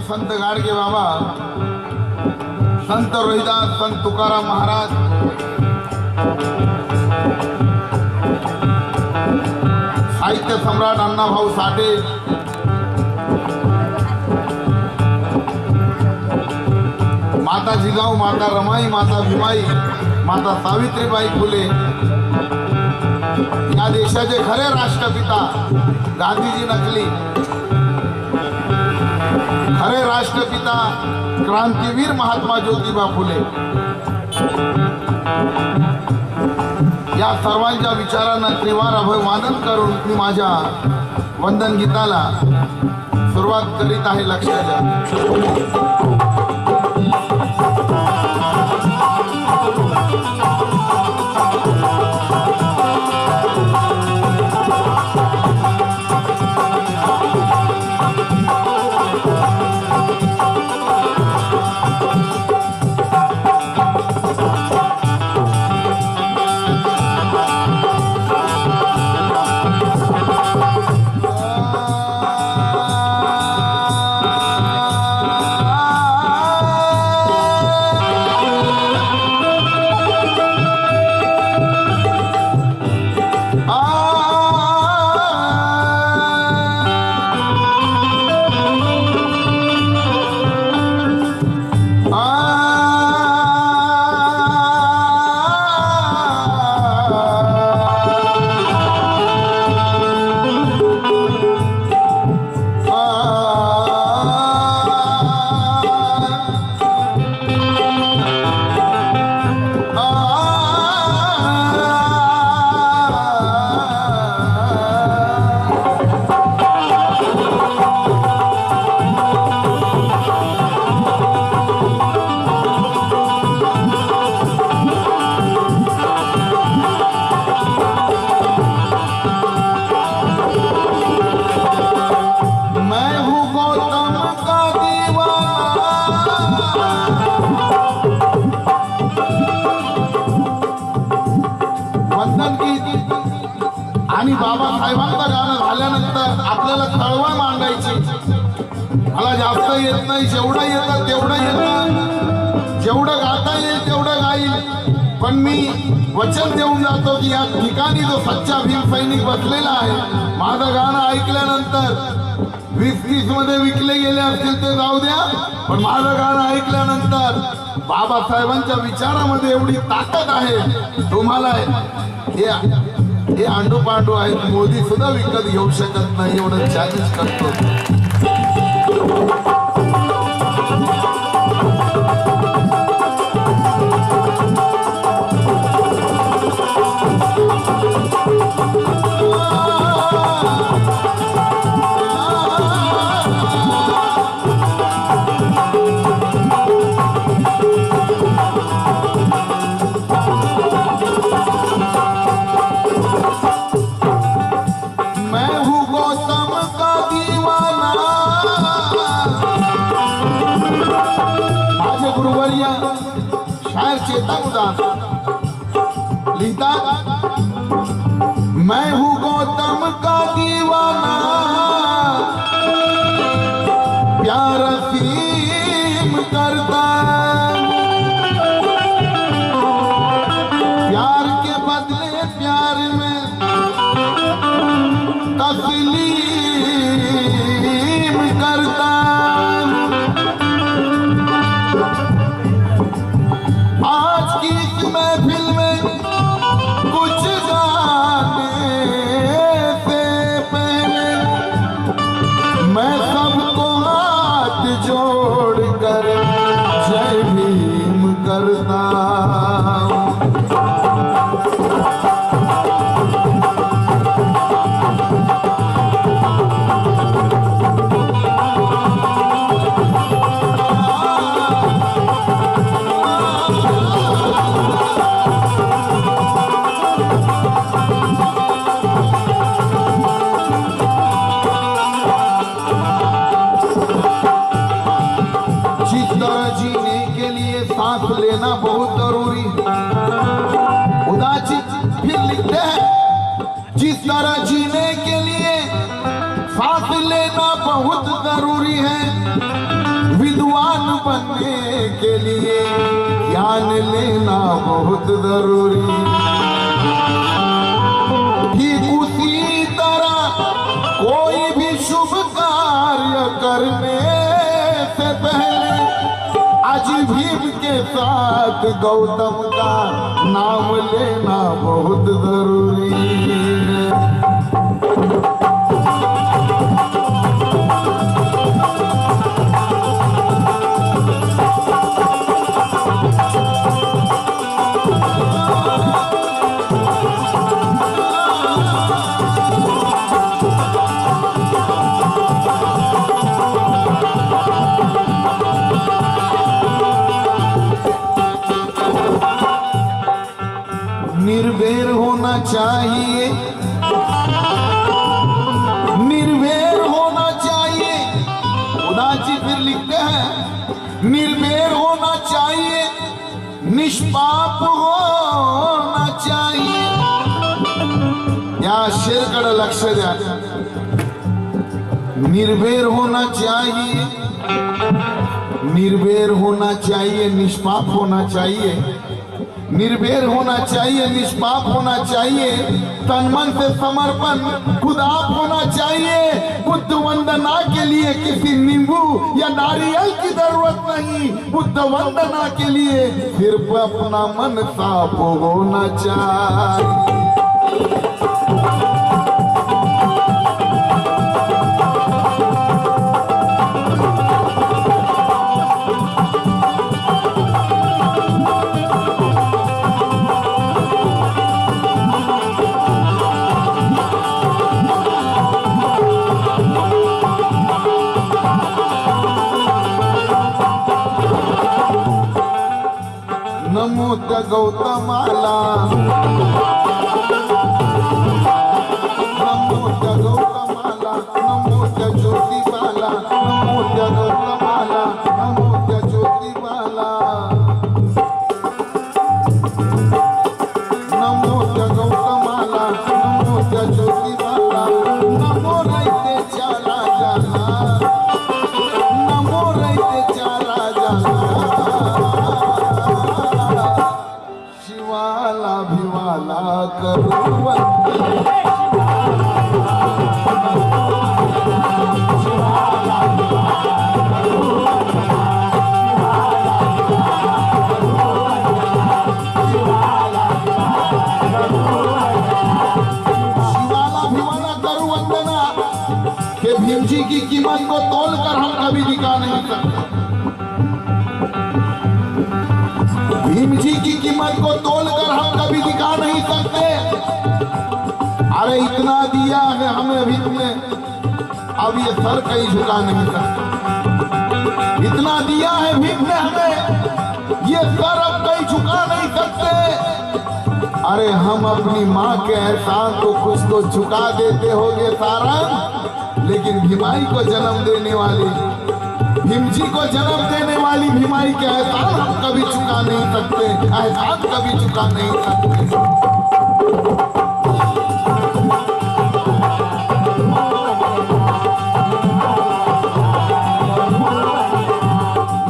संत गाडगे बाबा, संत रोहिदास, संत तुकाराम महाराज, साहित्य सम्राट अण्णाभाऊ साठे, माता जिजाऊ, माता रमाई, माता भीमाई, माता सावित्रीबाई फुले या देशाचे खरे राष्ट्रपिता गांधीजी नकली, खरे राष्ट्रपिता क्रांतीवीर महात्मा ज्योतिबा फुले या सर्वांच्या विचारांना त्रिवार अभिवादन करून मी माझ्या वंदन गीताला सुरुवात करीत आहे. लक्ष द्या. आणि बाबासाहेबांचं गाणं झाल्यानंतर आपल्याला चळवळ मांडायची. मला जास्त येत नाही, जेवढं येतं तेवढं येतं, जेवढं गाता येईल तेवढं गाईल. पण मी वचन देऊन जातो की या ठिकाणी जो सच्चा भीम सैनिक बसलेला आहे, माझं गाणं ऐकल्यानंतर 20-30 मध्ये विकले गेले असतील ते जाऊ द्या, पण माझं गाणं ऐकल्यानंतर बाबासाहेबांच्या विचारामध्ये एवढी ताकद आहे. तुम्हाला हे आंडू पांडू आहेत, मोदी सुद्धा विकत घेऊ शकत नाही, एवढं चॅलेंज करतो. शायर चेतन उदास लिखता, मैं हूँ गौतम का दीवाना, प्यार असीम करता, प्यार के बदले प्यार में तस्लीम करता, महफिल में कुछ गाने से पहले मैं सबको हाथ जोड़कर जय भीम करता हूँ. सांस लेना बहुत जरूरी है. उदासी फिर लिखते हैं, जिस तरह जीने के लिए सांस लेना बहुत जरूरी है, विद्वान बनने के लिए ज्ञान लेना बहुत जरूरी। ठीक उसी तरह कोई भी शुभ कार्य करने से पहले आज भीम के साथ गौतम का नाम लेना बहुत जरूरी है। निर्भय होना चाहिए, निर्भय होना चाहिए। उदासी फिर लिखते हैं निर्भय होना चाहिए, निष्पाप होना चाहिए। या शेरकडे लक्ष द्या। निर्भय होना चाहिए, निर्भय होना चाहिए, निष्पाप होना चाहिए। निर्भय होना चाहिए, निष्पाप होना चाहिए, तन मन से समर्पण खुद आप होना चाहिए। बुद्ध वंदना के लिए किसी नींबू या नारियल की जरूरत नहीं, बुद्ध वंदना के लिए सिर्फ अपना मन साफ होना चाहिए। नमो त्या गौतमाला, नमो त्या गौतमाला, नमो त्या ज्योतिबाला, नमो त्या गौतमाला, नमो त्या ज्योतिबाला, नमो त्या गौतमाला, नमो त्या ज्योतिबाला, नमो रयतेच्या राजाला, नमो रयतेच्या राजाला, शिवाला भिवाला करू भीम जी की कीमत को तोलकर हम कभी दिखा नहीं सकते। भीम जी की कीमत को तोलकर हम कभी दिखा नहीं सकते। अरे इतना दिया है हमें अभी तुमने, अब ये सर कहीं झुका नहीं सकते। इतना दिया है भीम ने हमें, ये सर अब कहीं झुका नहीं सकते। अरे हम अपनी माँ के एहसान को कुछ तो झुका देते होंगे सारा, लेकिन भीमाई को जन्म देने वाली, भीम जी को जन्म देने वाली भीमाई के एहसान हम कभी चुका नहीं सकते, एहसान कभी चुका नहीं सकते।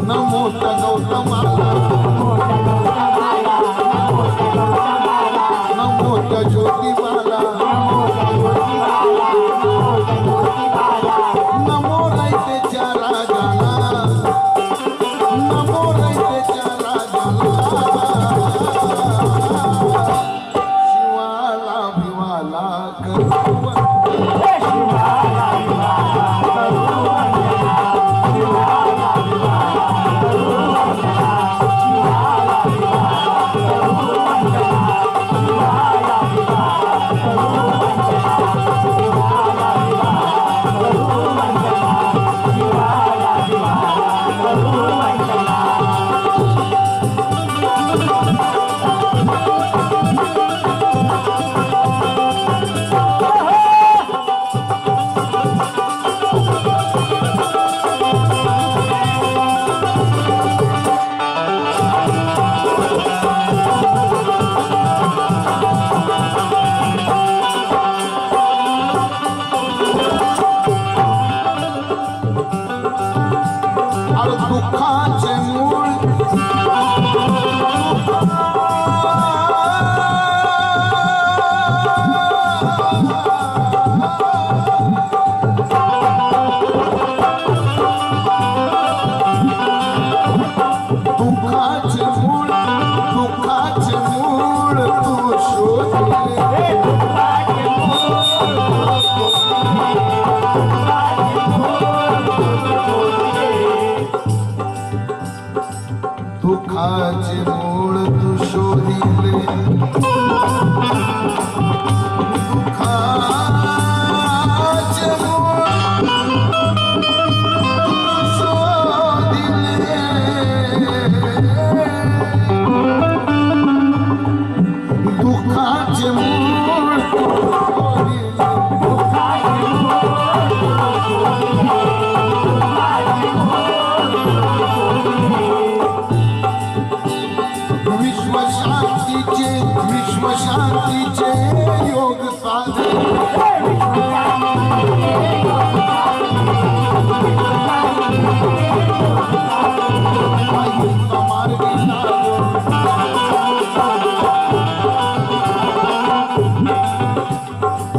नमो गौतमाला, नमो ज्योतिबाला, नमो रयतेच्या राजाला, नमो रयतेच्या राजाला, शिवाला भिवाला करू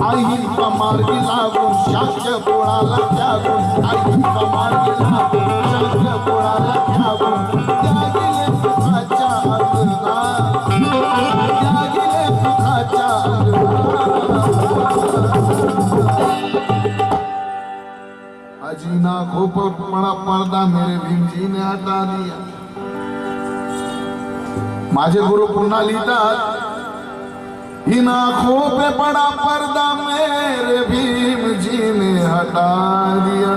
आईचा मार्गी लागून शाक्य पोळाला त्यागून आईचा मार्गी लागून शाक्य पोळाला त्यागून त्या गेले सुखाच्या अंगणात त्या गेले सुखाच्या अजीना खूप बड़ा पर्दा मेरे भीम जी ने हटा दिया। माझे गुरु पुन्हा लिहितात इन आंखों पे बड़ा पर्दा मेरे भीम जी ने हटा दिया।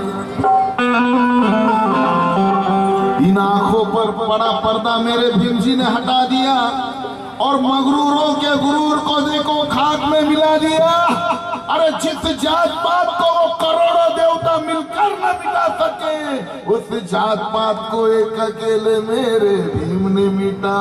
इन आंखों पर बड़ा पर्दा मेरे भीम जी ने हटा दिया और मगरूरों के गुरूर को देखो खाक में मिला दिया। अरे जिस जात पात को वो करोड़ों देवता मिलकर न मिला सके उस जात पात को एक अकेले मेरे भीम ने मिटा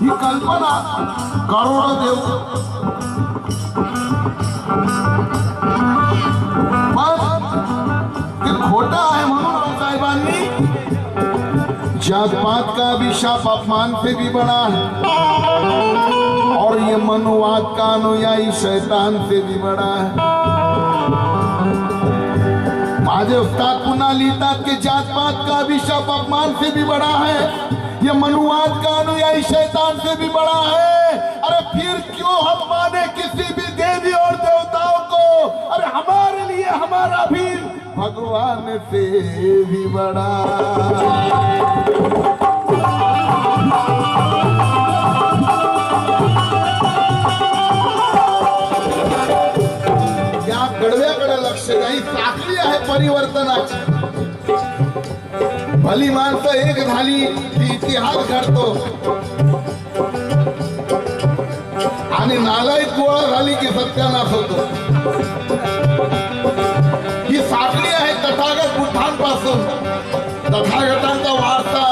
ही कल्पना करोड़ों देवता खोटा है म्हणून साहेबांनी जात पात का अभिशाप अपमान से भी बड़ा है और ये मनुवाद का अनुयायी शैतान से भी बड़ा है। माझे उस्ताद पुन्हा लिहितात की जात पात का अभिशाप अपमान से भी बड़ा है, ये मनुवाद का अनुयायी शैतान से भी बड़ा है। अरे फिर क्यों हम माने किसी भी देवी और देवताओं को? अरे हमारे लिए हमारा भीम भगवान से भी बड़ा। या कडव्याकडे लक्ष नाही, साखळी आहे परिवर्तनाची। भली माणसं एक झाली ती इतिहास घडतो आणि नालायक गोळा झाली की सत्यानाश होतो। ही साखळी आहे तथागत बुद्धांपासून। तथागतांचा वारसा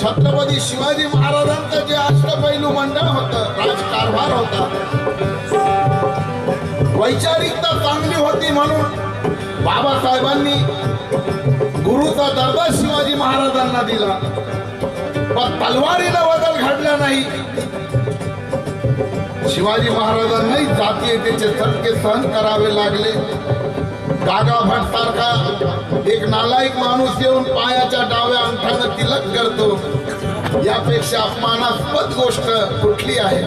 छत्रपती शिवाजी महाराजांचं जे अष्टपैलू मंडळ होतं, राजकारभार होता, वैचारिकता चांगली होती म्हणून बाबासाहेबांनी गुरुचा दर्जा शिवाजी महाराजांना दिला, पण तलवारीला बदल घडला नाही। शिवाजी महाराजांनाही जातीयतेचे चटके सहन करावे लागले। गागा भट सारखा एक नालायक माणूस येऊन पायाच्या डाव्या अंगठ्यानं तिलक करतो, यापेक्षा अपमानास्पद गोष्ट कुठली आहे?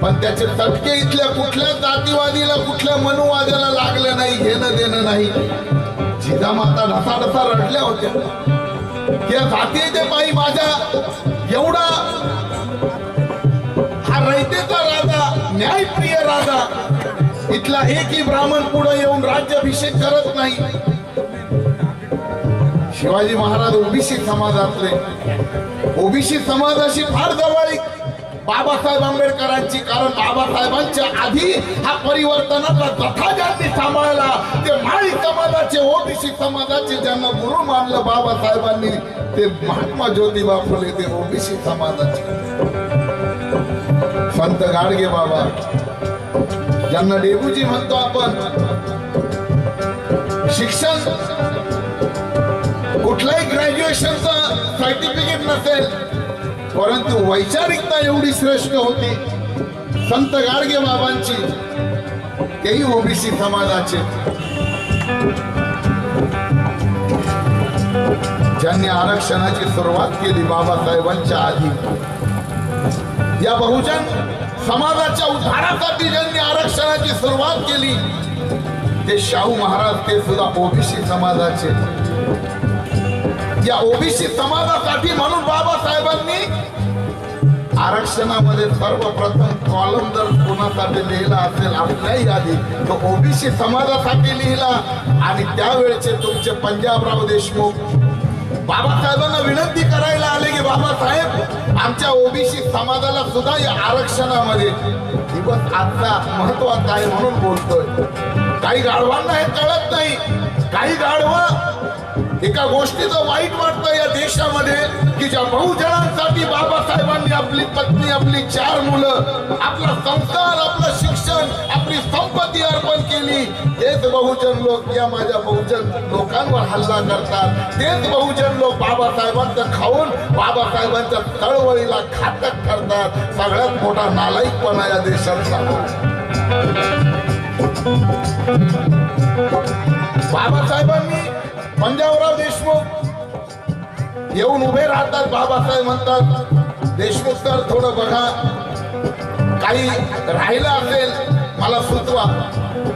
पण त्याचे चटके इथल्या कुठल्या जातीवादीला कुठल्या मनुवाद्याला लागले नाही, घेणं देणं नाही। जिजामाता ढसाढसा रडल्या होत्या, या जातीच्या पायी माझ्या एवढा हा रयतेचा राजा, न्यायप्रिय राजा, इथला एकही ब्राह्मण पुढे येऊन राज्याभिषेक करत नाही। शिवाजी महाराज ओबीसी समाजातले, ओबीसी समाजाशी फार जवळीक बाबासाहेब आंबेडकरांची, कारण बाबासाहेबांच्या आधी हा परिवर्तनाचा जथा ज्यांनी सांभाळला ते माळी समाजाचे, ओबीसी समाजाचे, ज्यांना गुरु मानलं बाबासाहेबांनी ते महात्मा ज्योतिबा फुले, ते ओबीसी समाजाचे संत गाडगे बाबा, ज्यांना डेबूजी म्हणतो आपण। शिक्षण कुठल्याही ग्रॅज्युएशनचं सर्टिफिकेट नसेल, परंतु वैचारिकता एवढी श्रेष्ठ होती संत गाडगे बाबांची, तेही ओबीसी समाजाचे, ज्यांनी आरक्षणाची सुरुवात केली बाबासाहेबांच्या आधी। या बहुजन समाजाच्या उद्धारासाठी ज्यांनी आरक्षणाची सुरुवात केली ते शाहू महाराज, ते सुद्धा ओबीसी समाजाचे। या ओबीसी समाजासाठी म्हणून बाबासाहेबांनी आरक्षणामध्ये सर्वप्रथम कॉलम जर कोणासाठी लिहिला असेल आपल्याही आधी तो ओबीसी समाजासाठी लिहिला। आणि त्यावेळेचे तुमचे पंजाबराव देशमुख बाबासाहेबांना विनंती करायला आले की बाबासाहेब आमच्या ओबीसी समाजाला सुद्धा या आरक्षणामध्ये दिवस आजचा महत्वाचा आहे म्हणून बोलतोय। काही गाढवांना हे कळत नाही, काही गाढव एका गोष्टीचं वाईट वाटतं या देशामध्ये की ज्या बहुजनांसाठी बाबासाहेबांनी आपली पत्नी, आपली 4 मुलं, आपला संस्कार, आपलं शिक्षण, आपली संपत्ती अर्पण केली, तेच बहुजन लोक या माझ्या बहुजन लोकांवर हल्ला करतात. तेच बहुजन लोक बाबासाहेबांचं खाऊन बाबासाहेबांच्या चळवळीला घातक करतात. सगळ्यात मोठा नालायकपणा या देशात. बाबासाहेबांनी पंजाबराव देशमुख येऊन उभे राहतात. बाबासाहेब म्हणतात, देशमुख सर थोडं बघा, काही राहिलं असेल मला सुचवा.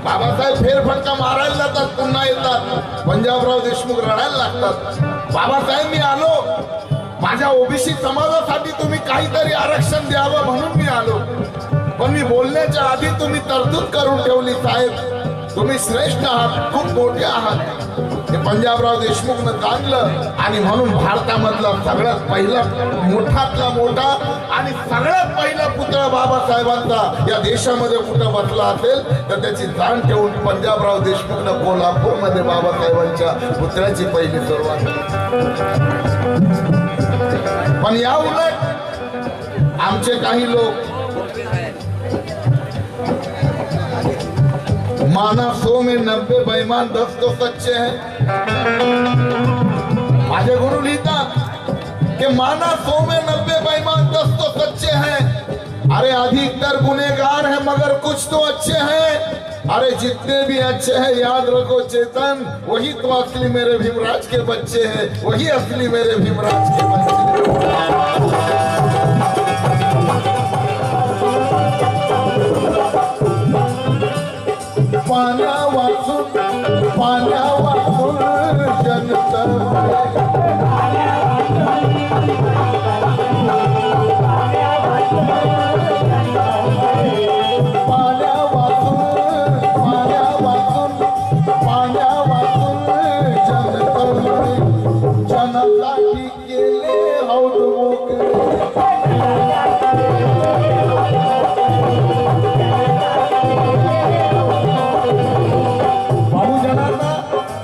बाबासाहेब फेरफटका मारायला जातात, पुन्हा येतात. पंजाबराव देशमुख रडायला लागतात. बाबासाहेब मी आलो, माझ्या ओबीसी समाजासाठी तुम्ही काहीतरी आरक्षण द्यावं म्हणून मी आलो, पण मी बोलण्याच्या आधी तुम्ही तरतूद करून ठेवली. साहेब तुम्ही श्रेष्ठ आहात, खूप मोठे आहात. हे पंजाबराव देशमुखनं जाणलं आणि म्हणून भारतामधला सगळ्यात पहिला मोठातला मोठा आणि सगळ्यात पहिला पुतळा बाबासाहेबांचा या देशामध्ये कुठं बसला असेल तर त्याची जाण ठेवून पंजाबराव देशमुखनं कोल्हापूरमध्ये बाबासाहेबांच्या पुतळ्याची पहिली सुरुवात. पण या उलट आमचे काही लोक माना 100 में 90 बेईमान 10 तो सच्चे हैं. माझे गुरु लिखतात कि माना 100 में 90 बेईमान 10 तो सच्चे हैं. अरे अधिकतर गुनहगार हैं मगर कुछ तो अच्छे हैं. अरे जितने भी अच्छे हैं याद रखो चेतन, वही तो असली मेरे भीमराज के बच्चे हैं, वही असली मेरे भीमराज के बच्चे. पाण्या वाचून जनता जनतासाठी केले हौद मोकळे.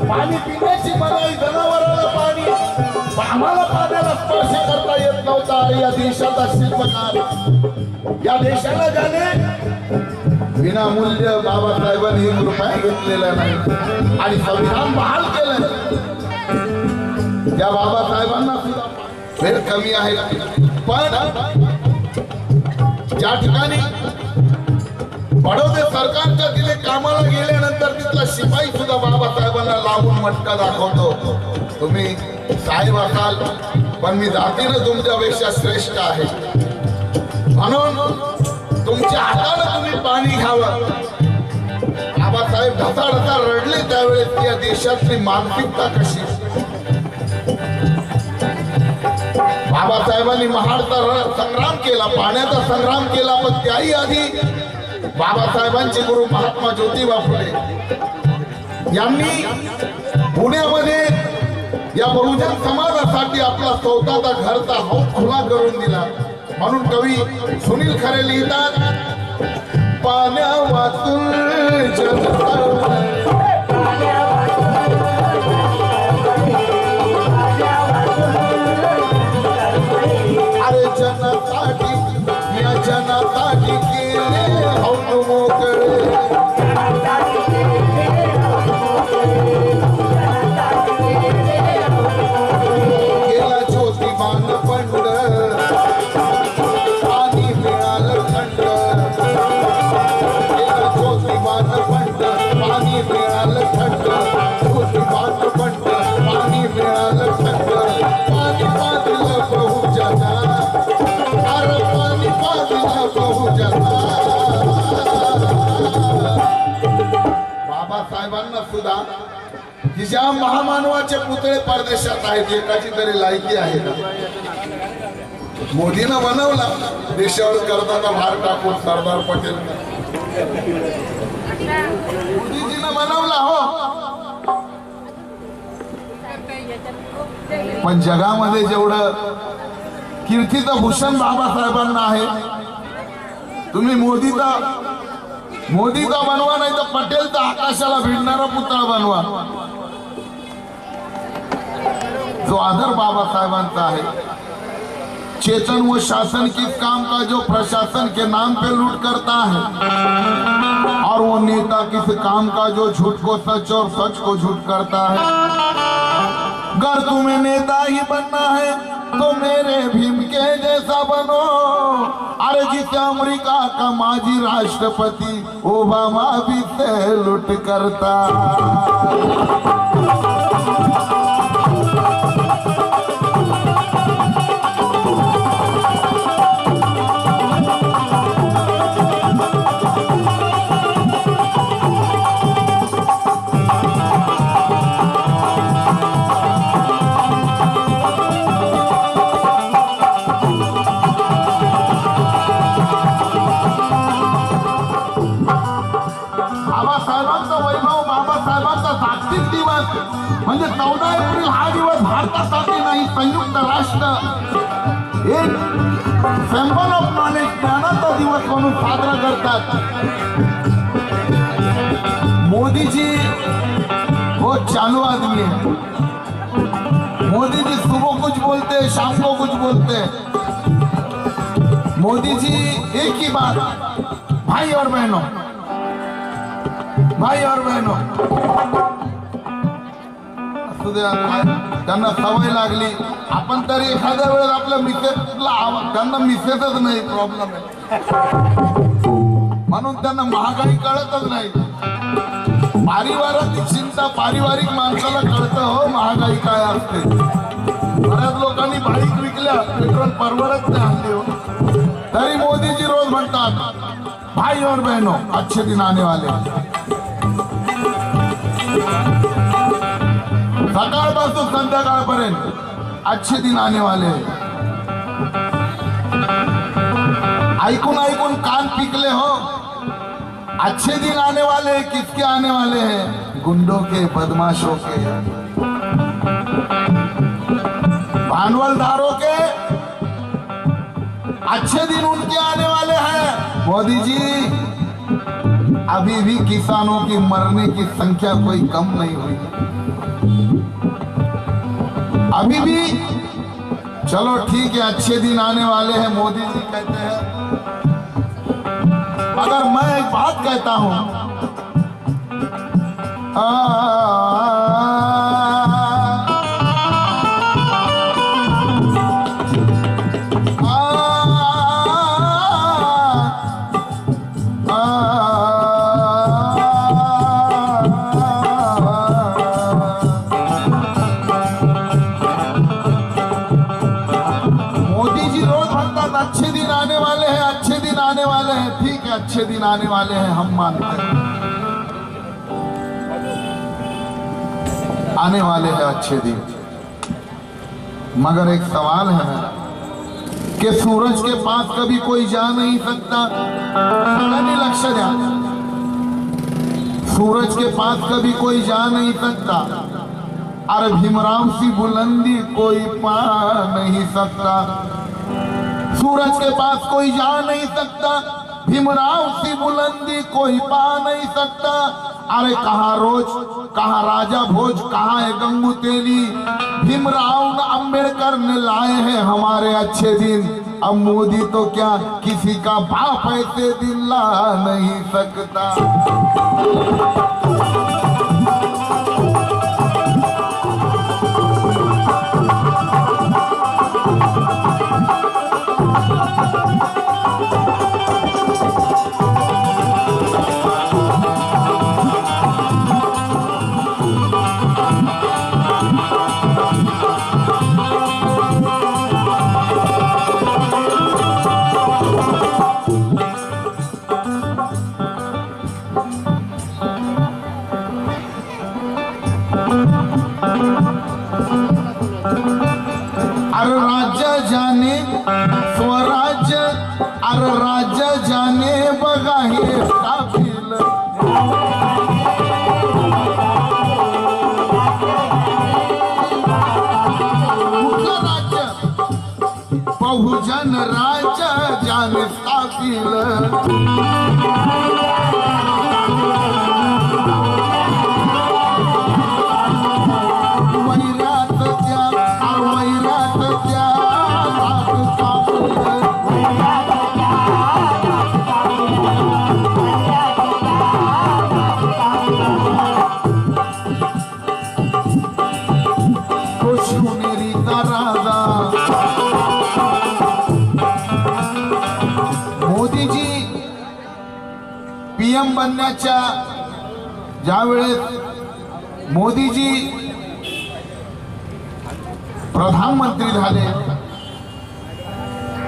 पाणी पिण्याची मनाई, जनावराला पाणी, आम्हाला पाण्याला स्पर्श करता येत नव्हता. या देशाचा शिल्पकार, या देशाला ज्याने विनामूल्य बाबासाहेबांनी 1 रुपया घेतलेला नाही आणि संविधान बहाल केलं, त्या बाबासाहेबांना सुद्धा वेळ कमी आहे. पण ज्या ठिकाणी बडोदे सरकारच्या तिथे कामाला गेल्यानंतर तिथला शिपाई सुद्धा बाबासाहेबांना लावून मटका दाखवतो, तुम्ही साहेब असाल पण मी जातीनं तुमच्यापेक्षा श्रेष्ठ आहे, म्हणून तुमच्या हाताने तुम्ही पाणी घ्यावं. बाबासाहेब ढसा रडले त्यावेळेस या देशातली मानसिकता कशी. बाबासाहेबांनी महाडचा संग्राम केला, पाण्याचा संग्राम केला, पण त्याही आधी बाबासाहेबांचे गुरु महात्मा ज्योतिबा फुले यांनी पुण्यामध्ये या बहुजन समाजासाठी आपला स्वतःचा घरचा हौद खुला करून दिला. म्हणून कवी सुनील खरे लिहितात, पाण्या वाचून अरे जनतासाठी, या जनतासाठी केले हौद मोकळे. गेला ज्योतिबान पंड, पाणी मिळालं थंड. गेला ज्योतिबान पंड, पाणी मिळालं थंड. ज्योतिबान पंड, पाणी मिळालं थंड. पाणी पाजलं बहुजना, अरे पाणी पाजलं बहुजना. बाबासाहेबांना सुद्धा की ज्या महामानवाचे पुतळे परदेशात आहेत, एकाची तरी लायकी आहे का? मोदीनं बनवला, देशावर करताना भार टाकून सरदार पटेल. मोदीजीनं बनवला हो, पण जगामध्ये जेवढं कीर्तीचं भूषण बाबासाहेबांना आहे, तुम्ही मोदीचा बनवा नाही तर पटेलचा आकाशाला भिडणारा पुतळा बनवा. जो आदर बाबासाहेबांचा आहे। चेतन वो शासन किस काम का जो प्रशासन के नाम पे लूट करता है, और वो नेता किस काम का जो झूठ को सच और सच को झूठ करता है। अगर तुम्हें नेता ही बनना है तो मेरे भीम के जैसा बनो। अरे जिसे अमेरिका का माजी राष्ट्रपति ओबामा भी सैल्यूट करता। म्हणजे 14 एप्रिल हा दिवस भारतासाठी नाही, संयुक्त राष्ट्र एक सिंबल ऑफ नॉलेज ज्ञानाचा दिवस म्हणून साजरा करतात। मोदी जी वो चालू आदमी है। मोदी जी सुबह कुछ बोलते हैं, शाम को कुछ बोलते हैं। मोदी जी एक ही बात, भाई और बहनों, भाई और बहनों, त्यांना सवय लागली। आपण तरी एखाद्या वेळेस आपल्या मिसेसला, त्यांना मिसेसच नाही प्रॉब्लेम आहे, म्हणून त्यांना महागाई कळतच नाही। पारिवारिक चिंता पारिवारिक माणसाला कळतं हो महागाई काय असते। बऱ्याच लोकांनी बाईक विकल्या, पेट्रोल परवडत नाही आणले हो, तरी मोदीजी रोज म्हणतात भाई और बहनों अच्छे दिन आने वाले। सकाळपासून संध्याकाळपर्यंत अच्छे दिन आने वाले हैं। ऐकून ऐकून कान पिकले हो। अच्छे दिन आने वाले हैं, किसके आने वाले हैं? गुंडों के, बदमाशों के, भांडवलदारों के। अच्छे दिन उनके आने वाले हैं। मोदी जी, अभी भी किसानों की मरने की संख्या कोई कम नहीं हुई, अभी भी। चलो ठीक है, अच्छे दिन आने वाले हैं मोदी जी कहते हैं, मगर मैं एक बात कहता हूं, अच्छे दिन आने वाले हैं, अच्छे दिन आने वाले हैं। ठीक है, अच्छे दिन आने वाले हैं, हम मानते हैं आने वाले हैं अच्छे दिन। मगर एक सवाल है कि सूरज के पास कभी कोई जा नहीं सकता। लक्ष्य द्या, सूरज के पास कभी कोई जा नहीं सकता। अरे भीमराव सी बुलंदी कोई पा नहीं सकता। सूरज के पास कोई जा नहीं सकता, भीमराव सी बुलंदी कोई पा नहीं सकता। अरे कहाँ रोज, कहाँ राजा भोज, कहाँ है गंगू तेली। भीमराव अंबेडकर ने लाए हैं हमारे अच्छे दिन। अब मोदी तो क्या किसी का बाप ऐसे दिन ला नहीं सकता। अरे राज्य जाने स्वराज्य, अरे राज्य जाने बघा हे काबिल। कुठलं राज्य? बहुजन राज्य जाने काबिल। पीएम बनण्याच्या ज्यावेळेस मोदीजी प्रधानमंत्री झाले,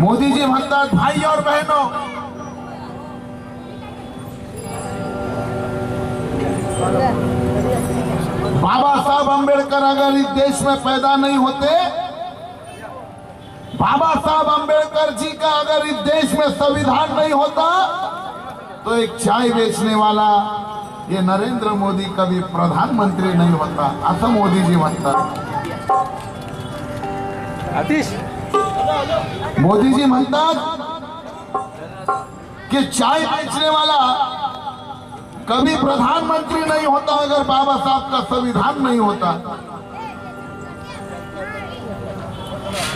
मोदीजी म्हणतात भाई और बहनों, बाबा साहब अम्बेडकर अगर इस देश में पैदा नहीं होते, बाबा साहब अम्बेडकर जी का अगर इस देश में संविधान नहीं होता, तो एक चाय बेचने वाला ये नरेंद्र मोदी कभी प्रधानमंत्री नहीं होता, असं मोदीजी म्हणतात। मोदीजी म्हणतात कि चाय बेचने वाला कभी प्रधानमंत्री नहीं होता अगर बाबा साहब का संविधान नहीं होता।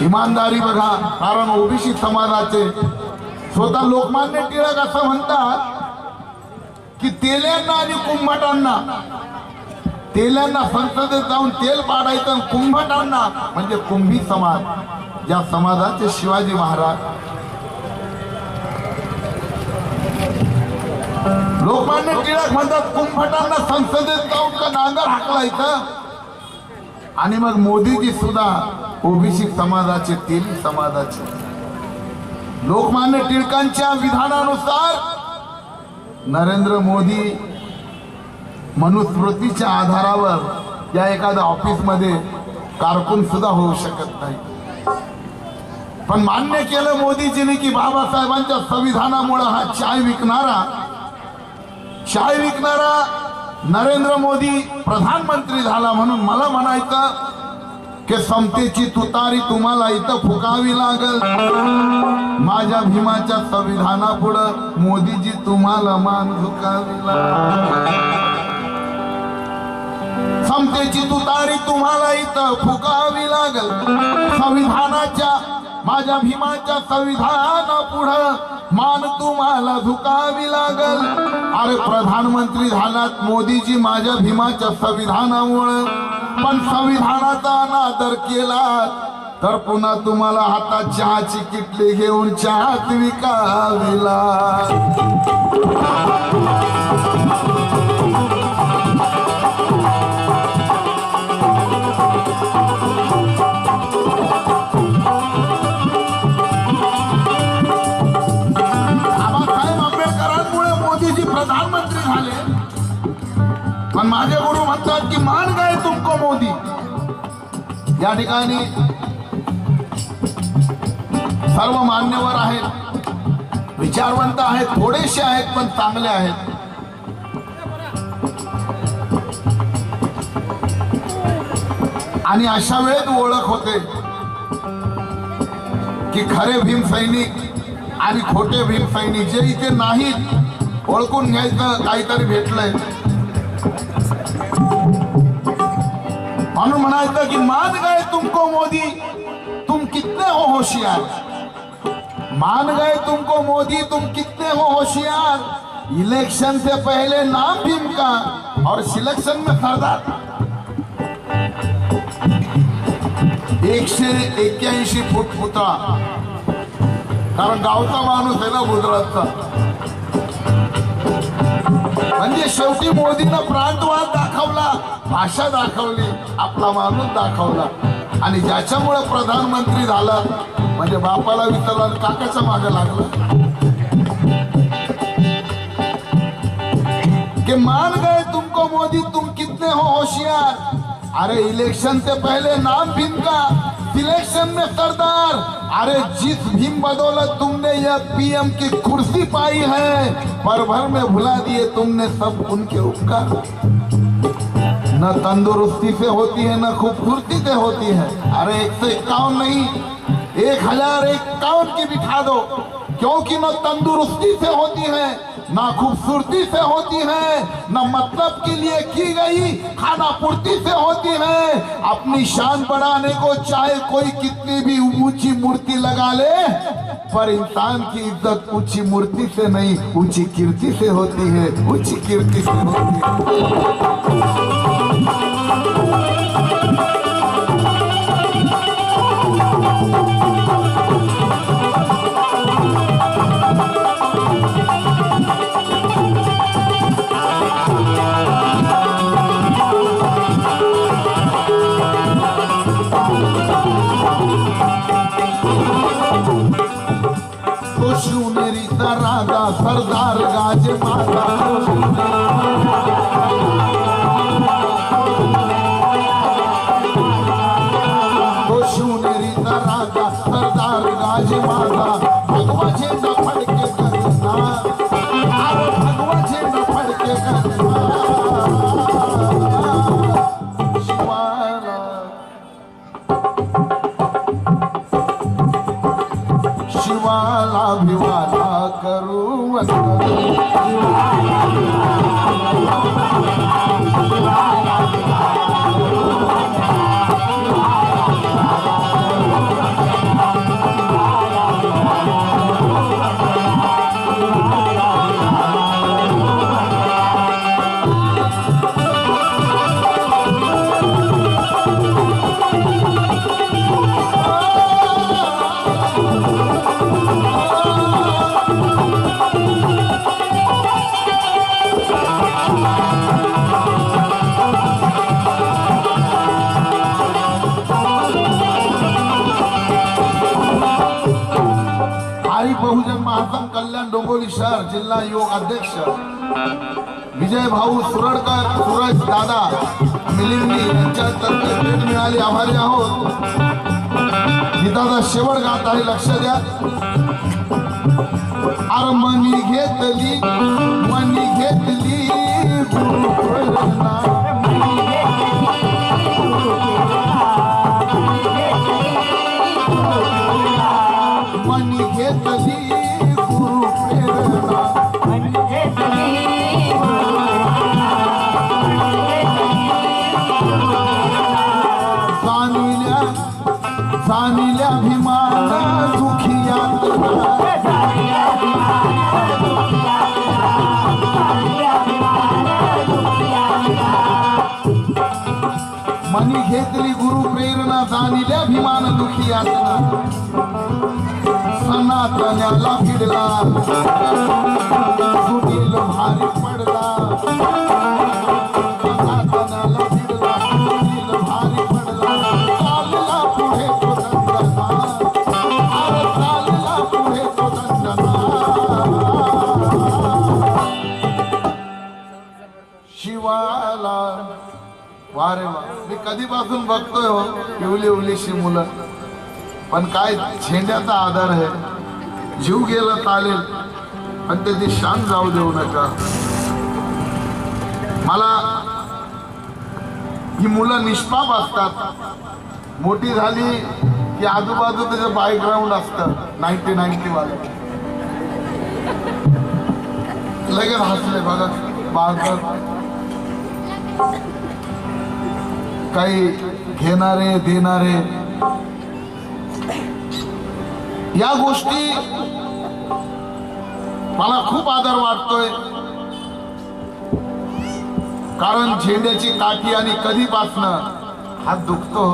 ईमानदारी बघा, कारण ओबीसी समाजाचे स्वतः लोकमान्य टिळक असं म्हणतात की तेल्यांना आणि कुंभटांना, तेल्यांना संसदेत जाऊन तेल पाडायचं आणि कुंभटांना म्हणजे कुंभी समाज, ज्या समाजाचे शिवाजी महाराज, लोकमान्य टिळक म्हणतात कुंभटांना संसदेत जाऊन का नांगर हाकलायचं, आणि मग मोदीजी सुद्धा ओबीसी समाजाचे, तेली समाजाचे। लोकमान्य टिळकांच्या विधानानुसार नरेंद्र मोदी मनुस्मृतीच्या आधारावर या एखाद्या ऑफिस मध्ये कारकून सुद्धा होऊ शकत नाही, पण मान्य केलं मोदीजीने की बाबासाहेबांच्या संविधानामुळे हा चाय विकणारा नरेंद्र मोदी प्रधानमंत्री झाला। म्हणून मला म्हणायचं की समतेची तुतारी तुम्हाला इथं फुकावी लागल, माझ्या भीमाच्या संविधानापुढं मोदीजी तुम्हाला मान झुकावी लागल। समतेची तुतारी तुम्हाला इथं फुकावी लागल, संविधानाच्या, माझ्या भीमाच्या संविधानापुढं मान तुम्हाला झुकावी लागल। अरे प्रधानमंत्री झालात मोदीजी माझ्या भीमाच्या संविधानामुळे, पण संविधानाचा अनादर केला तर पुन्हा तुम्हाला हातात चहाची किटली घेऊन चहात विकावी लागल। प्रधानमंत्री झाले, पण माझे गुरु म्हणतात की मान गए तुमको मोदी। या ठिकाणी सर्व मान्यवर आहेत, विचारवंत आहेत, थोडेसे आहेत पण चांगले आहेत। आणि अशा वेळेत ओळख होते की खरे भीम सैनिक आणि खोटे भीम सैनिक जे इथे नाहीत, ओळखून घ्यायचं काहीतरी भेटलंय म्हणून म्हणायचं की मान गए तुमको मोदी, तुम कितने हो होशियार, मान गए तुमको मोदी, तुम कितने हो होशियार। इलेक्शन से पहले नाम भीम का और सिलेक्शन में सरदार। 181 फूट पुतळा, कारण गावचा माणूस आहे ना गुजरातचा, म्हणजे शेवटी मोदीनं प्रांतवाद दाखवला, भाषा दाखवली, आपला माणूस दाखवला, आणि ज्याच्यामुळे प्रधानमंत्री झाला म्हणजे बापाला विसरला, काकाच्या मागे लागला कि मान गए तुमको मोदी, तुम कितने हो होशियार। अरे इलेक्शन से पहले नाम भीम का, सिलेक्शन में सरदार। अरे जिस भीम बदौलत तुमने यह पीएम की कुर्सी पाई है, पल भर में भुला दिए तुमने सब उनके उपकार। न तंदुरुस्ती से होती है न खूबसूरती से होती है। अरे 151 नहीं, 1051 की बिठा दो, क्योंकि न तंदुरुस्ती से होती है, ना खूबसूरती से होती है, ना मतलब के लिए की गई खाना पूर्ति से होती है। अपनी शान बढ़ाने को चाहे कोई कितनी भी ऊंची मूर्ति लगा ले, पर इंसान की इज्जत ऊंची मूर्ति से नहीं, ऊंची कीर्ति से होती है, ऊंची कीर्ति से होती है। सरदार गाजे माता तो शिवनेरीचा राजा सरदार गाजे माता भगवा झेंडा फडके करना अरे भगवा झेंडा फडके करना शिवाला भिवाला करू बहुजन महासंघ कल्याण डोंबिवली शहर जिल्हा युवक अध्यक्ष विजय भाऊ सुरडकर सूरज दादा मिलिंदी यांच्यातर्फे भेट मिळाली आभारी आहोत गीताचा शेवट गात आहे लक्ष द्या अरे मनी घेतली गुरु प्रेरणा मनी घेतली गुरु प्रेरणा जाणिल्या भीमान दुखियात मनी घेतली गुरु प्रेरणा जाणिल्या भीमान दुखियात सनातन्याला भिडला सुनील भारी पडला सनातन्याला भिडला सुनील भारी पडला चालला पुढे तो दंडना अरे चालला पुढे तो दंडना शिवाला वारे वा मी कधीपासून बघतोय हो पिवली उलीशी मुलं पण काय झेंड्याचा आधार आहे जीव गेला चालेल पण त्याची शान जाऊ देऊ नका मला ही मुलं निष्पाप असतात मोठी झाली की आजूबाजू त्याचं बॅकग्राऊंड असतं 90 वाले लगेच हसले बघा बाळकर काही घेणारे देणारे या गोष्टी मला खूप आदर वाटतोय कारण झेंड्याची काठी आणि कधीपासनं हात दुखतो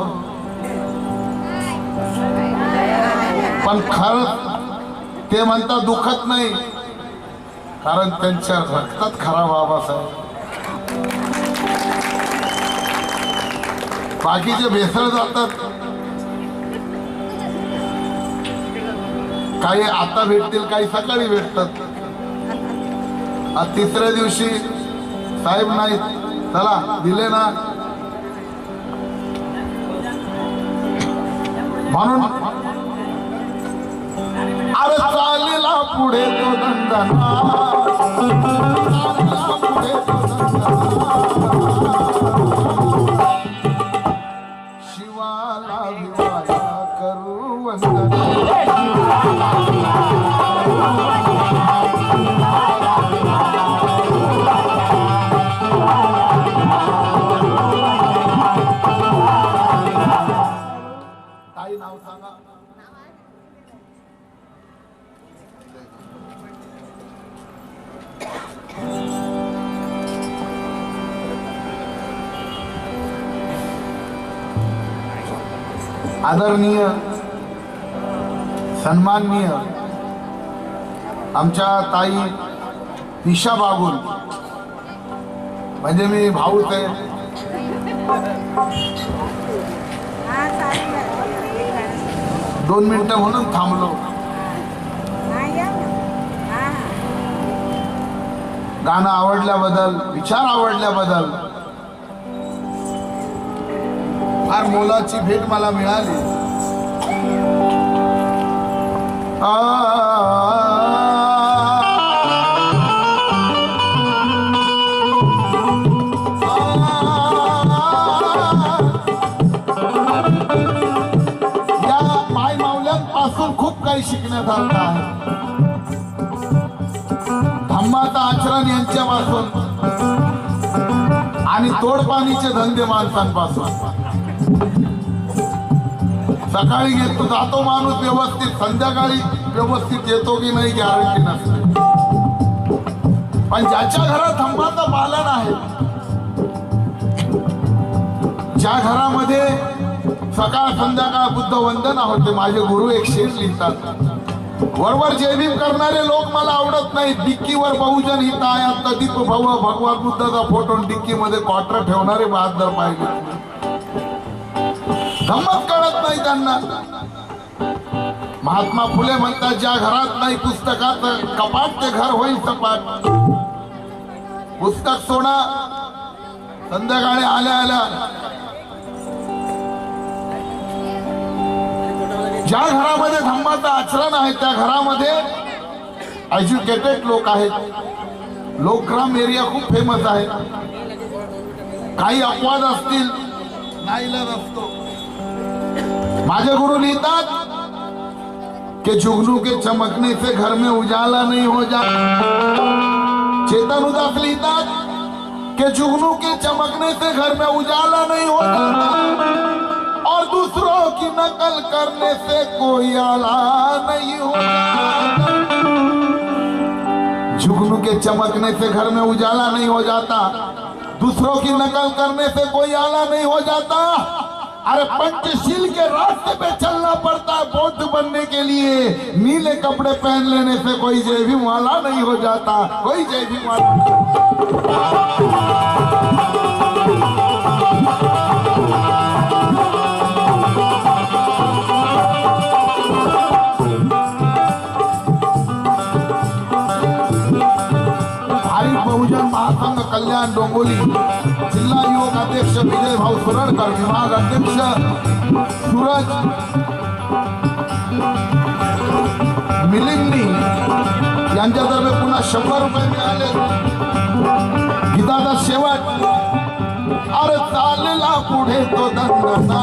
पण खरंच ते म्हणतात दुखत नाही कारण त्यांच्या रक्तात खरा बाबासाहेब बाकीचे भेसळ जातात काही आता भेटतील काही सकाळी भेटतात तिसऱ्या दिवशी साहेब नाही चला दिले ना म्हणून अरे चालला पुढे तो दंडना चालला पुढे तो दंडना शिवाला विवाला करू वंदना ताई नाव सांगा आदरणीय सन्माननीय आमच्या ताई दिशा बागुल म्हणजे मी भाऊच आहे दोन मिनिटं म्हणून थांबलो गाणं आवडल्याबद्दल, विचार आवडल्याबद्दल फार मोलाची भेट मला मिळाली. या माय माऊल्यांपासून खूप काही शिकण्यासारखं आहे. धम्माचं आचरण यांच्यापासून आणि तोडपाणीचे धंदे माणसांपासून. सकाळी घेतो जातो माणूस व्यवस्थित, संध्याकाळी व्यवस्थित येतो की नाही गॅरंटी नसते. पण ज्याच्या घरात धम्माचं पालन आहे, ज्या घरामध्ये सकाळ संध्याकाळ बुद्ध वंदना होते, माझे गुरु एक शेर लिहितात, वरवर जयभीम करणारे लोक मला आवडत नाही. डिक्कीवर बहुजन हिताया तदीप भव भगवान बुद्धाचा फोटो डिक्की मध्ये क्वार्टर ठेवणारे बहादर पाहिजे. धम्मच कळत नाही त्यांना. महात्मा फुले म्हणतात, ज्या घरात नाही पुस्तकाचं कपाट ते घर होईल सपाट. पुस्तक सोडा, संध्याकाळी आल्या आल्या ज्या घरामध्ये धम्माचं आचरण आहे त्या घरामध्ये एज्युकेटेड लोक आहेत. लोकग्राम एरिया खूप फेमस आहे. काही अपवाद असतील, नाईलाज असतो. माझे गुरु लिहितात कि जुगनू के चमकने से घर में उजाला नहीं हो जाता. चेतन उदास लिहितात कि जुगनू के चमकने से घर में उजाला नहीं हो जाता और दूसरों की नकल करने से कोई आला नहीं हो जाता. जुगनू के चमकने से घर में उजाला नहीं हो जाता, दूसरों की नकल करने से कोई आला नहीं हो जाता. अरे पंचशील के रास्ते पे चलना पड़ता है बौद्ध बनने के लिए. नीले कपड़े पहन लेने से कोई जय भीम वाला नहीं हो जाता, कोई जय भीम वाला. बहुजन महासंघ कल्याण डोंबिवली, जिल्हा युवक अध्यक्ष विजय भाऊ सुरडकर, विभाग अध्यक्ष सूरज मिलिंदी यांच्यातर्फे पुन्हा 100 रुपये मिळाले. गीताचा शेवट, अरे चालला पुढे तो दंडना.